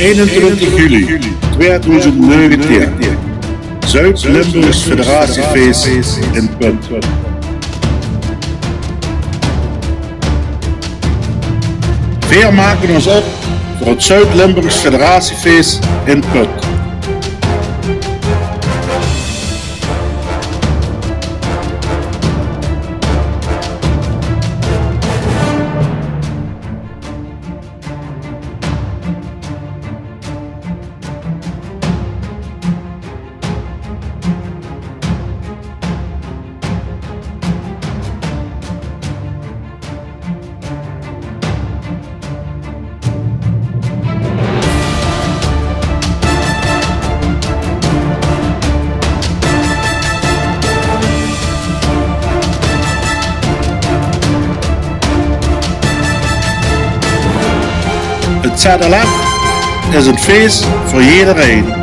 21 juli 2019. Zuid-Limburgs Federatiefeest in Punt. Wij maken ons op voor het Zuid-Limburgs Federatiefeest in Punt. Het ZLF is een feest voor iedereen.